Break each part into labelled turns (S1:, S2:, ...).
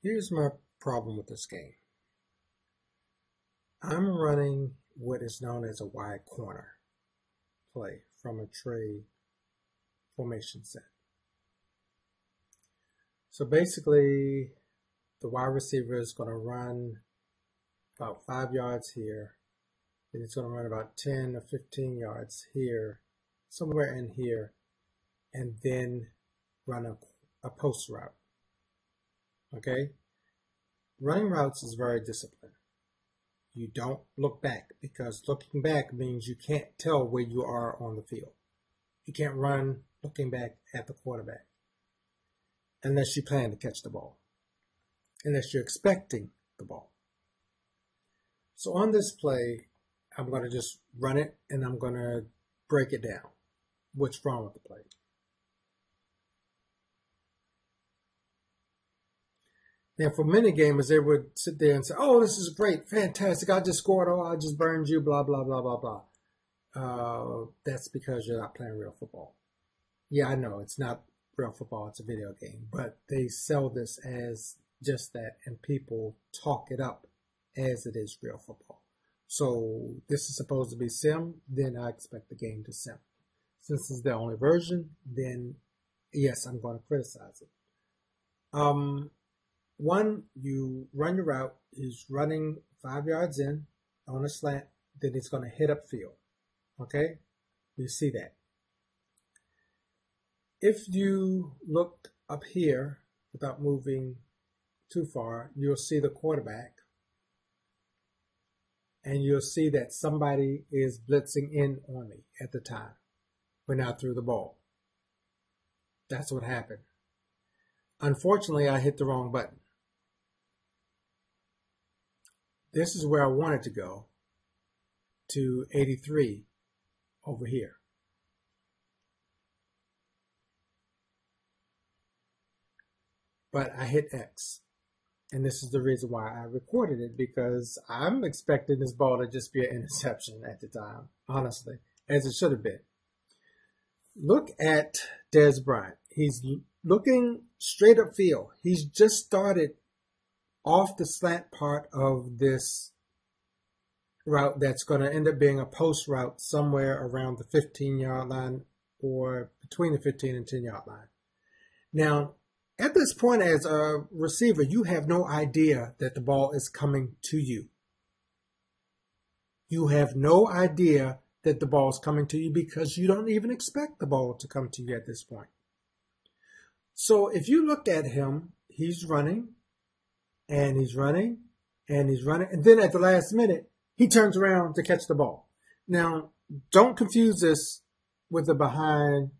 S1: Here's my problem with this game. I'm running what is known as a wide corner play from a tray formation set. So basically, the wide receiver is going to run about 5 yards here. Then he's going to run about 10 or 15 yards here, somewhere in here, and then run a post route. Okay? Running routes is very disciplined. You don't look back because looking back means you can't tell where you are on the field. You can't run looking back at the quarterback unless you plan to catch the ball, unless you're expecting the ball. So on this play, I'm going to just run it and I'm going to break it down. What's wrong with the play? Now, for many gamers, they would sit there and say, oh, this is great, fantastic, I just scored, oh, I just burned you, blah, blah, blah, blah, blah. That's because you're not playing real football. Yeah, I know, it's not real football, it's a video game, but they sell this as just that, and people talk it up as it is real football. So this is supposed to be sim, then I expect the game to sim. Since it's the only version, then yes, I'm going to criticize it. One, you run your route, he's running 5 yards in on a slant, then it's going to hit upfield. Okay? You see that. If you look up here without moving too far, you'll see the quarterback. And you'll see that somebody is blitzing in on me at the time when I threw the ball. That's what happened. Unfortunately, I hit the wrong button. This is where I wanted to go, to 83 over here. But I hit X. And this is the reason why I recorded it, because I'm expecting this ball to just be an interception at the time, honestly, as it should have been. Look at Dez Bryant. He's looking straight upfield. He's just started off the slant part of this route that's going to end up being a post route somewhere around the 15-yard line or between the 15 and 10-yard line. Now, at this point as a receiver, you have no idea that the ball is coming to you. You have no idea that the ball is coming to you because you don't even expect the ball to come to you at this point. So if you look at him, he's running, and he's running, and he's running, and then at the last minute, he turns around to catch the ball. Now, don't confuse this with the behind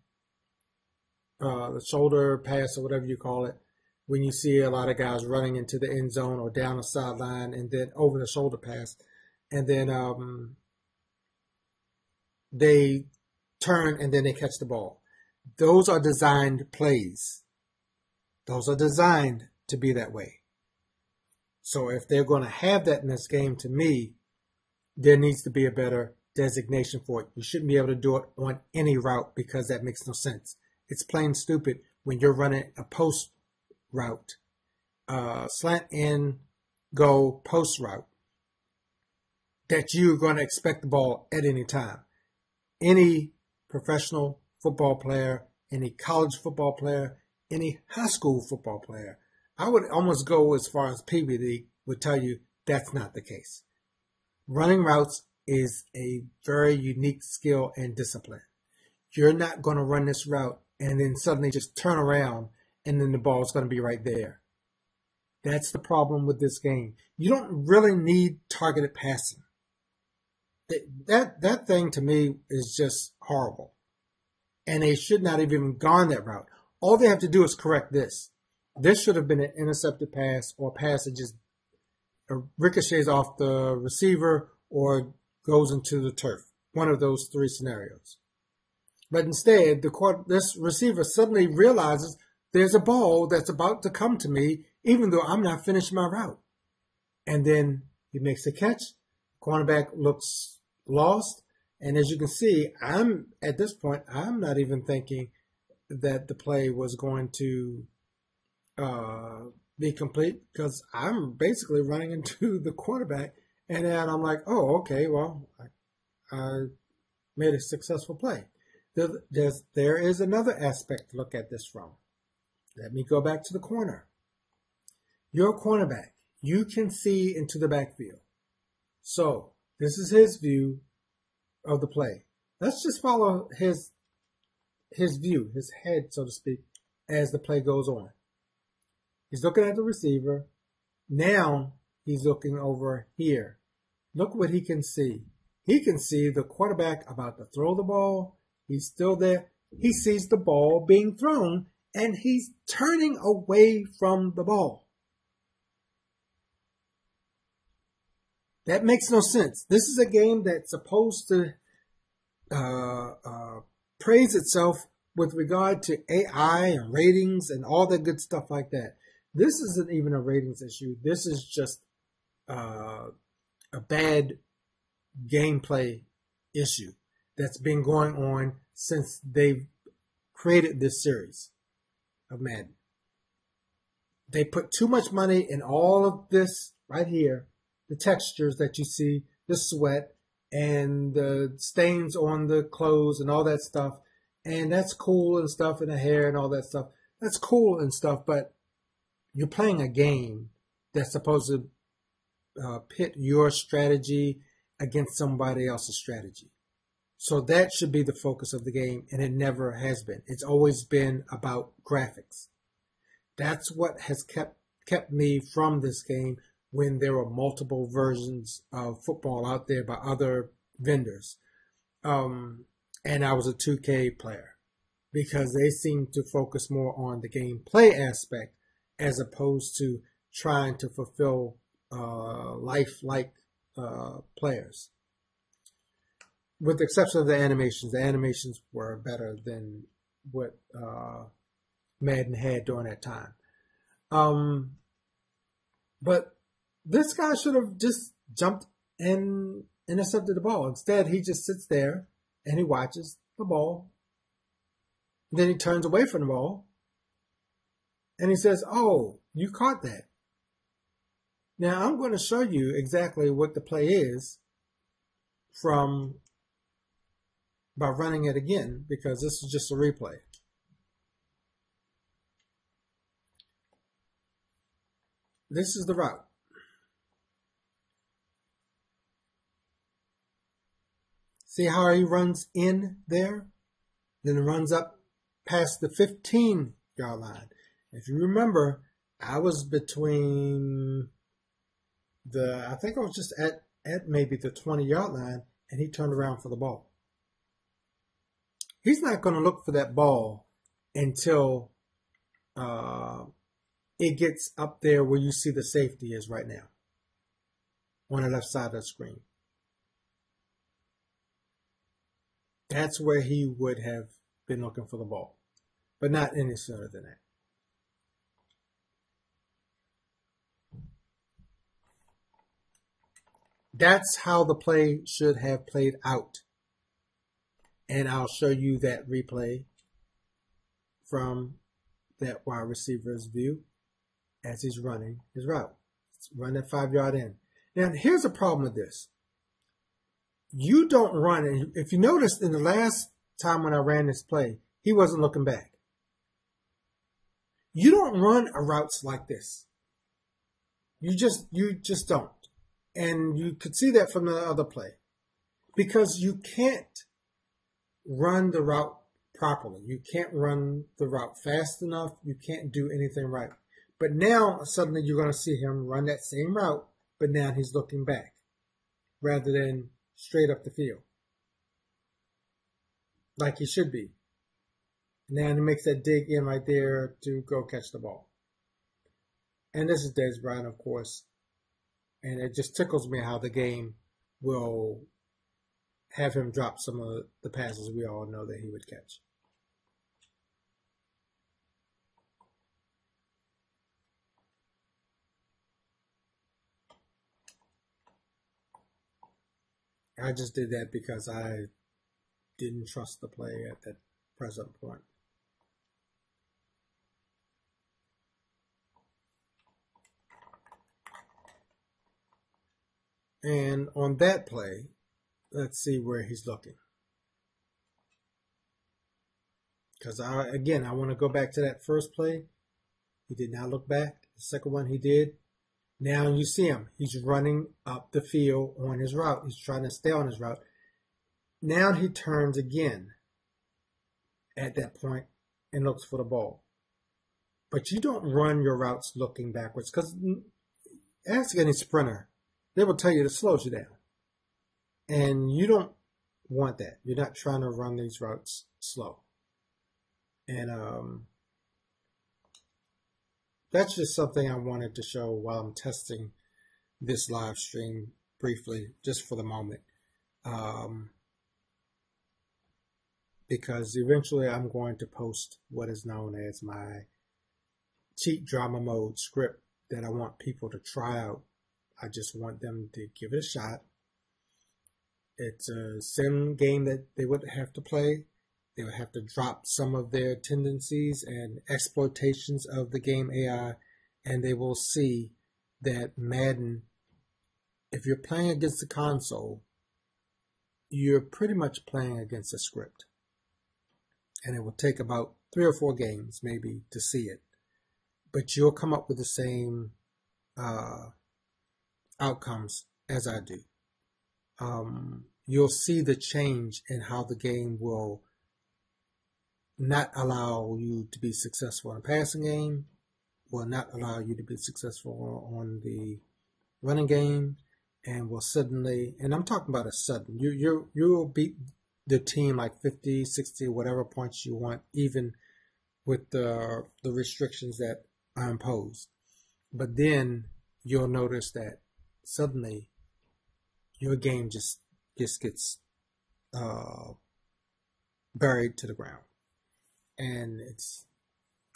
S1: the shoulder pass or whatever you call it, when you see a lot of guys running into the end zone or down the sideline and then over the shoulder pass, and then they turn and then they catch the ball. Those are designed plays. Those are designed to be that way. So if they're going to have that in this game, to me, there needs to be a better designation for it. You shouldn't be able to do it on any route because that makes no sense. It's plain stupid when you're running a post route, slant in, go, post route, that you're going to expect the ball at any time. Any professional football player, any college football player, any high school football player, I would almost go as far as PBD would tell you that's not the case. Running routes is a very unique skill and discipline. You're not going to run this route and then suddenly just turn around and then the ball is going to be right there. That's the problem with this game. You don't really need targeted passing. That thing to me is just horrible. And they should not have even gone that route. All they have to do is correct this. This should have been an intercepted pass or a pass that just ricochets off the receiver or goes into the turf. One of those three scenarios. But instead, this receiver suddenly realizes there's a ball that's about to come to me, even though I'm not finished my route. And then he makes a catch. Cornerback looks lost. And as you can see, at this point, I'm not even thinking that the play was going to be complete because I'm basically running into the quarterback, and then I'm like, oh, okay, well, I made a successful play. There is another aspect to look at this from. Let me go back to the corner. You're a cornerback. You can see into the backfield. So this is his view of the play. Let's just follow his view, his head, so to speak, as the play goes on. He's looking at the receiver. Now he's looking over here. Look what he can see. He can see the quarterback about to throw the ball. He's still there. He sees the ball being thrown, and he's turning away from the ball. That makes no sense. This is a game that's supposed to praise itself with regard to AI and ratings and all that good stuff like that. This isn't even a ratings issue. This is just a bad gameplay issue that's been going on since they've created this series of Madden. They put too much money in all of this right here, the textures that you see, the sweat, and the stains on the clothes and all that stuff. And that's cool and stuff, and the hair and all that stuff. That's cool and stuff, but you're playing a game that's supposed to pit your strategy against somebody else's strategy. So that should be the focus of the game, and it never has been. It's always been about graphics. That's what has kept me from this game when there were multiple versions of football out there by other vendors. And I was a 2K player because they seemed to focus more on the gameplay aspect as opposed to trying to fulfill lifelike players. With the exception of the animations were better than what Madden had during that time. But this guy should have just jumped and intercepted the ball. Instead, he just sits there and he watches the ball. Then he turns away from the ball and he says, oh, you caught that. Now, I'm going to show you exactly what the play is by running it again, because this is just a replay. This is the route. See how he runs in there? Then it runs up past the 15-yard line. If you remember, I was between I think I was just at maybe the 20-yard line, and he turned around for the ball. He's not going to look for that ball until it gets up there where you see the safety is right now on the left side of the screen. That's where he would have been looking for the ball, but not any sooner than that. That's how the play should have played out. And I'll show you that replay from that wide receiver's view as he's running his route. Run that 5-yard in. Now, here's a problem with this. You don't run, and if you noticed in the last time when I ran this play, he wasn't looking back. You don't run a routes like this. You just don't. And you could see that from the other play. Because you can't run the route properly. You can't run the route fast enough. You can't do anything right. But now, suddenly, you're going to see him run that same route, but now he's looking back rather than straight up the field, like he should be. Now he makes that dig in right there to go catch the ball. And this is Des Bryant, of course. And it just tickles me how the game will have him drop some of the passes we all know that he would catch. I just did that because I didn't trust the play at that present point. And on that play, let's see where he's looking. Because again, I want to go back to that first play. He did not look back. The second one he did. Now you see him. He's running up the field on his route. He's trying to stay on his route. Now he turns again at that point and looks for the ball. But you don't run your routes looking backwards, because ask any sprinter, they will tell you it slows you down. And you don't want that. You're not trying to run these routes slow. And that's just something I wanted to show while I'm testing this live stream briefly, just for the moment. Because eventually I'm going to post what is known as my cheat drama mode script that I want people to try out. I just want them to give it a shot. It's a sim game that they would have to play. They would have to drop some of their tendencies and exploitations of the game AI, and they will see that Madden, if you're playing against the console, you're pretty much playing against a script. And it will take about 3 or 4 games maybe to see it. But you'll come up with the same outcomes as I do. You'll see the change in how the game will not allow you to be successful in a passing game, will not allow you to be successful on the running game, and will suddenly, and I'm talking about a sudden, you'll beat the team like 50, 60, whatever points you want, even with the restrictions that are imposed. But then you'll notice that suddenly your game just gets buried to the ground. And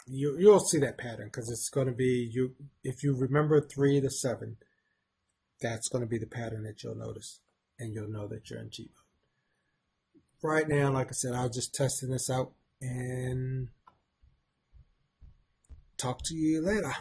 S1: you'll see that pattern, because it's going to be, if you remember 3 to 7, that's going to be the pattern that you'll notice, and you'll know that you're in cheat mode. Right now, like I said, I was just testing this out, and talk to you later.